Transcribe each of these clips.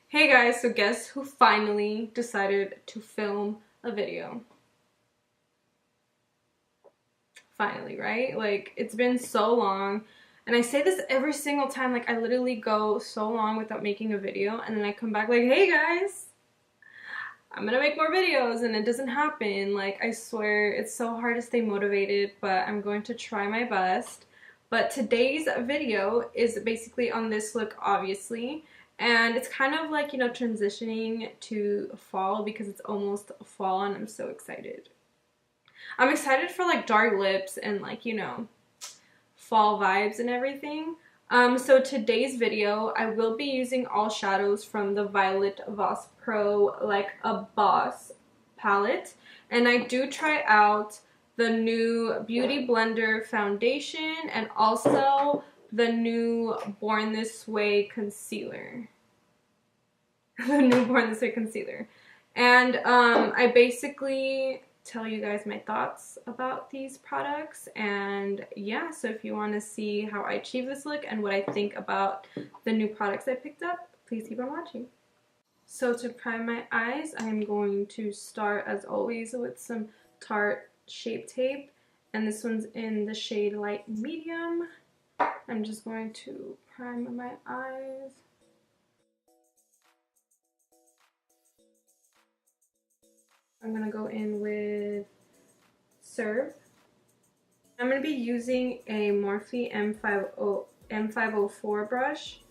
Hey guys, so guess who finally decided to film a video? Finally, right? Like, it's been so long, and I say this every single time, like, I literally go so long without making a video, and then I come back like, hey guys, I'm gonna make more videos, and it doesn't happen. Like, I swear, it's so hard to stay motivated, but I'm going to try my best. But today's video is basically on this look, obviously. And it's kind of like, you know, transitioning to fall because it's almost fall and I'm so excited. I'm excited for like dark lips and like, you know, fall vibes and everything. So today's video, I will be using all shadows from the Violet Voss Pro Like a Boss palette. And I do try out the new Beauty Blender foundation and also the new Born This Way concealer. The new Born This Way concealer. And I basically tell you guys my thoughts about these products, and yeah, so if you want to see how I achieve this look and what I think about the new products I picked up, please keep on watching. So to prime my eyes, I'm going to start as always with some Tarte Shape Tape, and this one's in the shade Light Medium. I'm just going to prime my eyes. I'm going to go in with Serve. I'm going to be using a Morphe M504 brush,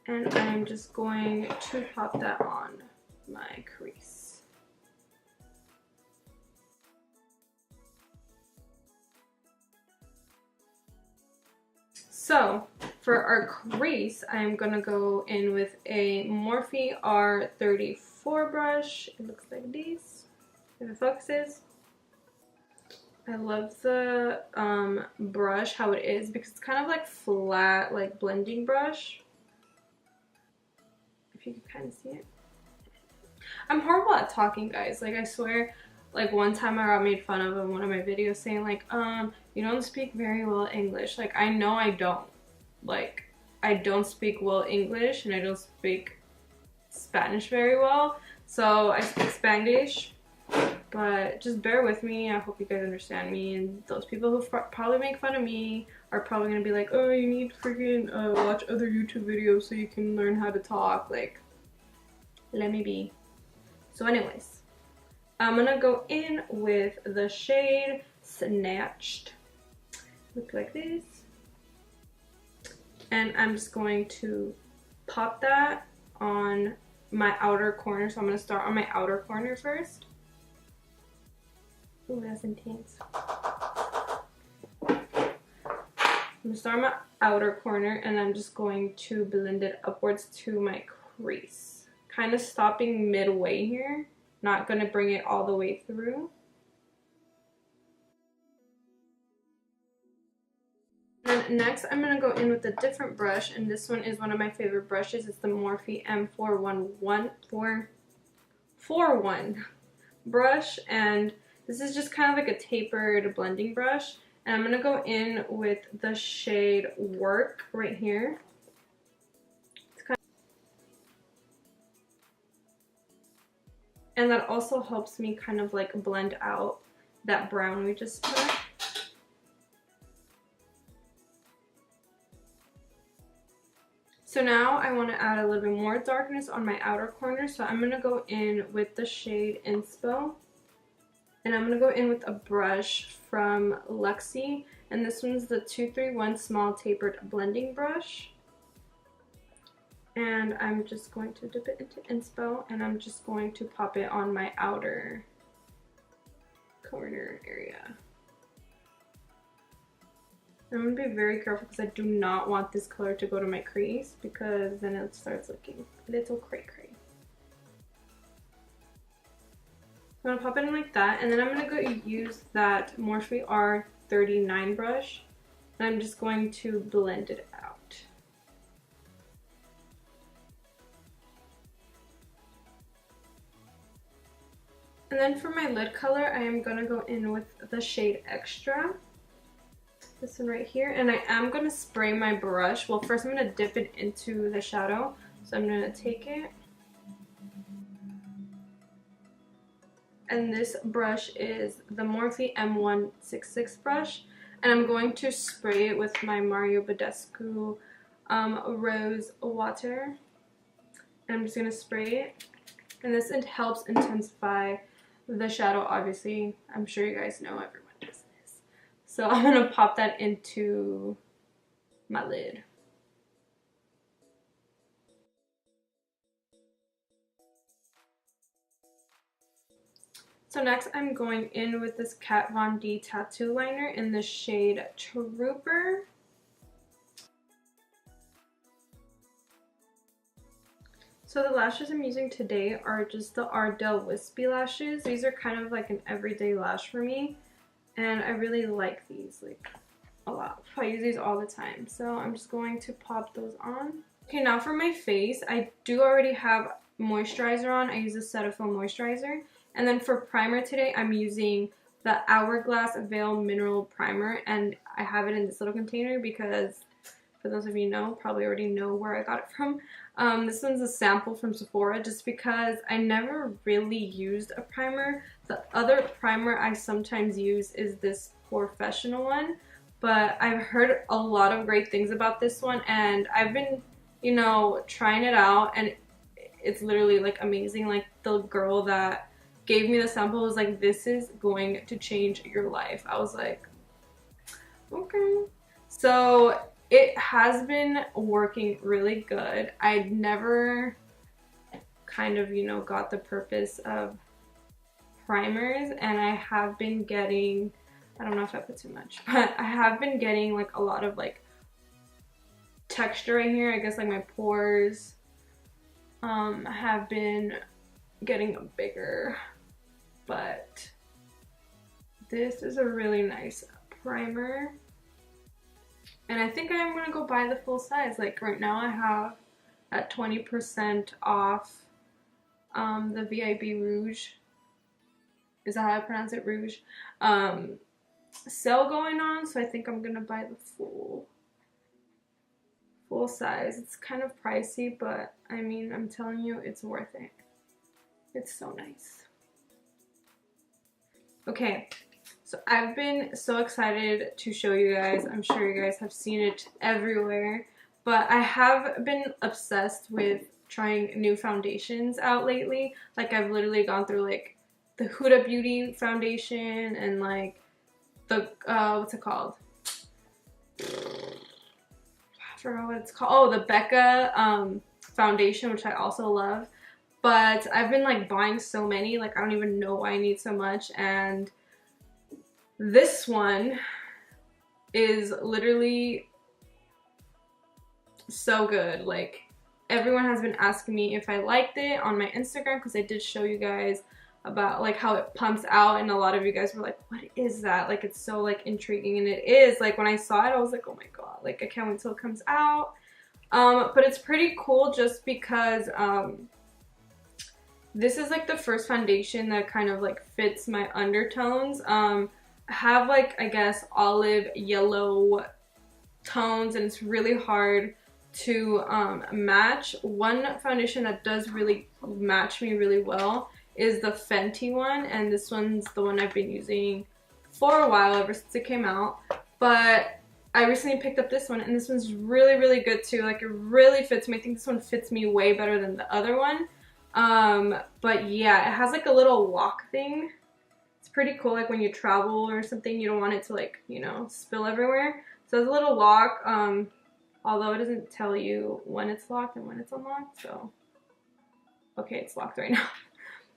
and I'm just going to pop that on my crease. So for our crease, I'm going to go in with a Morphe R34 brush. It looks like this, if it focuses. I love the brush, how it is, because it's kind of like flat, like blending brush. If you can kind of see it. I'm horrible at talking, guys. Like, I swear, like one time I got made fun of in one of my videos saying like, you don't speak very well English. Like, I know I don't. Like, I don't speak well English and I don't speak Spanish very well. So I speak Spanglish. But just bear with me. I hope you guys understand me. And those people who probably make fun of me are probably going to be like, oh, you need to freaking watch other YouTube videos so you can learn how to talk. Like, let me be. So anyways, I'm going to go in with the shade Snatched. Look like this. And I'm just going to pop that on my outer corner. So I'm going to start on my outer corner first. Ooh, that's intense. I'm going to start on my outer corner and I'm just going to blend it upwards to my crease. Kind of stopping midway here. Not going to bring it all the way through. And next I'm going to go in with a different brush, and this one is one of my favorite brushes. It's the Morphe M441 brush, and this is just kind of like a tapered blending brush, and I'm going to go in with the shade Work right here. And that also helps me kind of like blend out that brown we just put. So now I want to add a little bit more darkness on my outer corner, so I'm going to go in with the shade Inspo. And I'm going to go in with a brush from Luxie, and this one's the 231 Small Tapered Blending Brush. And I'm just going to dip it into Inspo, and I'm just going to pop it on my outer corner area. I'm going to be very careful because I do not want this color to go to my crease, because then it starts looking a little cray-cray. I'm going to pop it in like that, and then I'm going to go use that Morphe R39 brush, and I'm just going to blend it out. And then for my lid color, I am going to go in with the shade Extra. This one right here, and I am going to spray my brush. Well, first I'm going to dip it into the shadow So I'm going to take it. And this brush is the Morphe M166 brush. And I'm going to spray it with my Mario Badescu Rose Water. And I'm just going to spray it. And this helps intensify the shadow, obviously. I'm sure you guys know everyone does this. So I'm going to pop that into my lid. So next I'm going in with this Kat Von D tattoo liner in the shade Trooper. So the lashes I'm using today are just the Ardell wispy lashes. These are kind of like an everyday lash for me, and I really like these like a lot. I use these all the time. So I'm just going to pop those on. Okay, now for my face, I do already have moisturizer on. I use a Cetaphil moisturizer. And then for primer today, I'm using the Hourglass Veil Mineral Primer, and I have it in this little container because, for those of you who know, probably already know where I got it from. This one's a sample from Sephora just because I never really used a primer. The other primer I sometimes use is this Professional one, but I've heard a lot of great things about this one, and I've been, you know, trying it out, and it's literally like amazing. Like the girl that gave me the sample was like, this is going to change your life. I was like, okay. So it has been working really good. I never kind of, you know, got the purpose of primers, and I have been getting, I don't know if I put too much, but I have been getting like a lot of like texture right here. I guess like my pores have been getting bigger, but this is a really nice primer. And I think I am going to go buy the full size. Like right now I have at 20% off the VIB Rouge. Is that how I pronounce it? Rouge. Sale going on, so I think I'm going to buy the full size. It's kind of pricey, but I mean, I'm telling you, it's worth it. It's so nice. Okay, so I've been so excited to show you guys. I'm sure you guys have seen it everywhere, but I have been obsessed with trying new foundations out lately. Like I've literally gone through like the Huda Beauty foundation and like the, what's it called? I forgot what it's called. Oh, the Becca foundation, which I also love. But I've been like buying so many, like I don't even know why I need so much. And this one is literally so good. Like everyone has been asking me if I liked it on my Instagram, because I did show you guys about like how it pumps out, and a lot of you guys were like, what is that? Like it's so like intriguing, and it is. Like when I saw it, I was like, oh my god, like I can't wait till it comes out. But it's pretty cool just because this is like the first foundation that kind of like fits my undertones. I have like, I guess, olive yellow tones, and it's really hard to match. One foundation that does really match me really well is the Fenty one, and this one's the one I've been using for a while, ever since it came out. But I recently picked up this one, and this one's really, really good too. Like it really fits me. I think this one fits me way better than the other one. But yeah, it has like a little lock thing. It's pretty cool, like when you travel or something, you don't want it to like, you know, spill everywhere. So there's a little lock, although it doesn't tell you when it's locked and when it's unlocked, so. Okay, it's locked right now.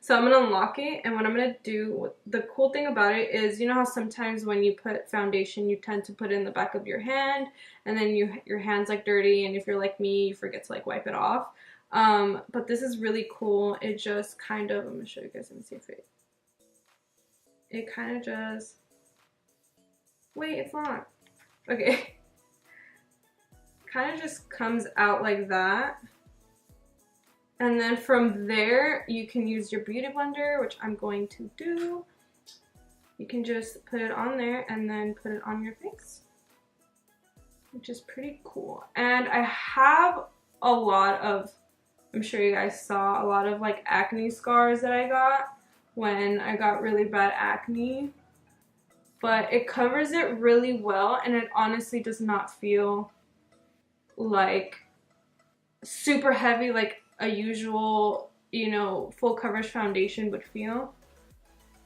So I'm gonna unlock it, and what I'm gonna do, the cool thing about it is, you know how sometimes when you put foundation, you tend to put it in the back of your hand, and then your hand's like dirty, and if you're like me, you forget to like wipe it off. But this is really cool. It just kind of, I'm gonna show you guys, let me see if it kind of just, wait, it's not. Okay. Kind of just comes out like that. And then from there, you can use your beauty blender, which I'm going to do. You can just put it on there and then put it on your face, which is pretty cool. And I have a lot of I'm sure you guys saw a lot of like acne scars that I got when I got really bad acne. But it covers it really well, and it honestly does not feel like super heavy like a usual, you know, full coverage foundation would feel.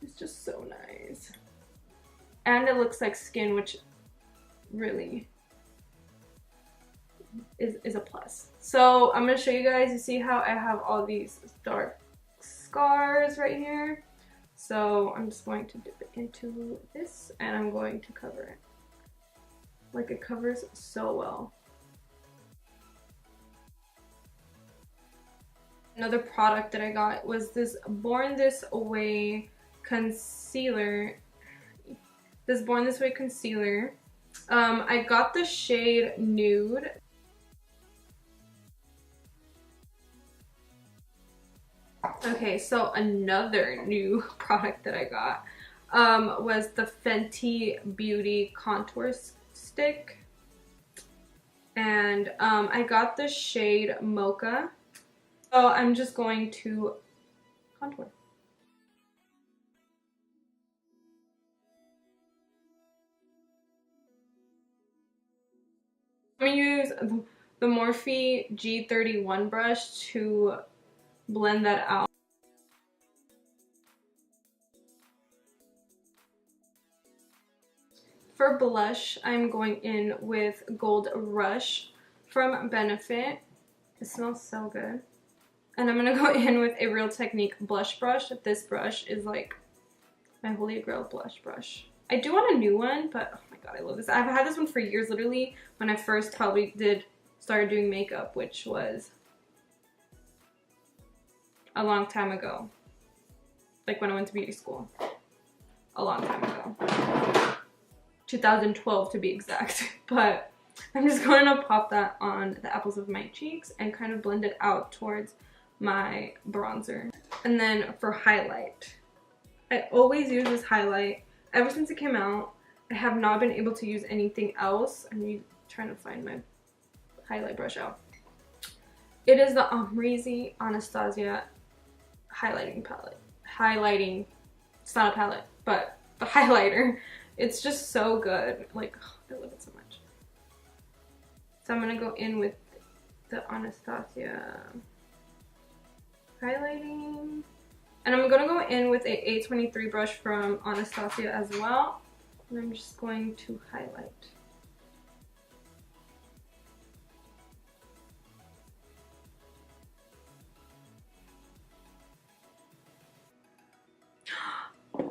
It's just so nice. And it looks like skin, which really is a plus. So I'm going to show you guys. You see how I have all these dark scars right here? So I'm just going to dip it into this, and I'm going to cover it. Like, it covers so well. Another product that I got was this Born This Way concealer. This Born This Way concealer. I got the shade Nude. Okay, so another new product that I got was the Fenty Beauty Contour Stick. And I got the shade Mocha. So I'm just going to contour. I'm going to use the Morphe G31 brush to blend that out. For blush, I'm going in with Gold Rush from Benefit. It smells so good. And I'm going to go in with a Real Technique blush brush. This brush is like my holy grail blush brush. I do want a new one, but oh my god, I love this. I've had this one for years, literally when I first probably started doing makeup, which was a long time ago. Like when I went to beauty school. A long time ago. 2012 to be exact. But I'm just going to pop that on the apples of my cheeks and kind of blend it out towards my bronzer. And then for highlight, I always use this highlight. Ever since it came out, I have not been able to use anything else. I'm trying to find my highlight brush out. It is the Amrezy Anastasia highlighting palette. It's not a palette, but the highlighter. It's just so good. Like, oh, I love it so much. So I'm gonna go in with the Anastasia highlighting. And I'm gonna go in with a A23 brush from Anastasia as well. And I'm just going to highlight.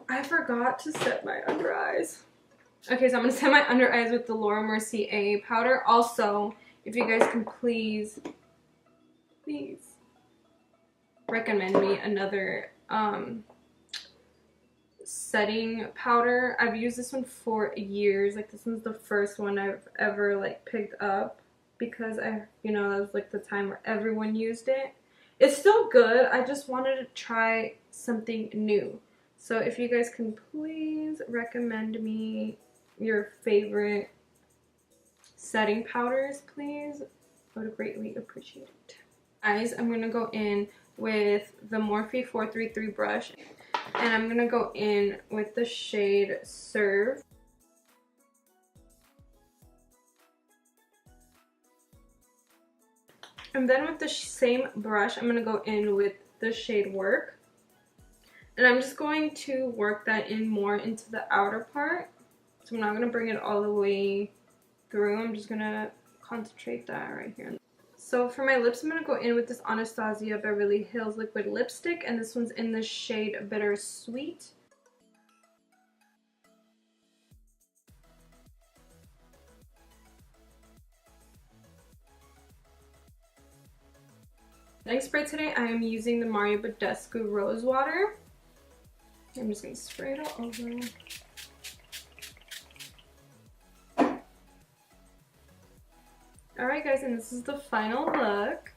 I forgot to set my under eyes. Okay, so I'm gonna set my under eyes with the Laura Mercier powder. Also, if you guys can please recommend me another setting powder. I've used this one for years. Like, this one's the first one I've ever like picked up because that was like the time where everyone used it. It's still good. I just wanted to try something new. So if you guys can please recommend me your favorite setting powders, please, I would greatly appreciate it. Guys, I'm gonna go in with the Morphe 433 brush, and I'm gonna go in with the shade Serve. And then with the same brush, I'm gonna go in with the shade Work. And I'm just going to work that in more into the outer part. So I'm not gonna bring it all the way through. I'm just gonna concentrate that right here. So for my lips, I'm going to go in with this Anastasia Beverly Hills Liquid Lipstick, and this one's in the shade Bittersweet. Next spray today, I am using the Mario Badescu Rose Water. I'm just going to spray it all over. Alright guys, and this is the final look.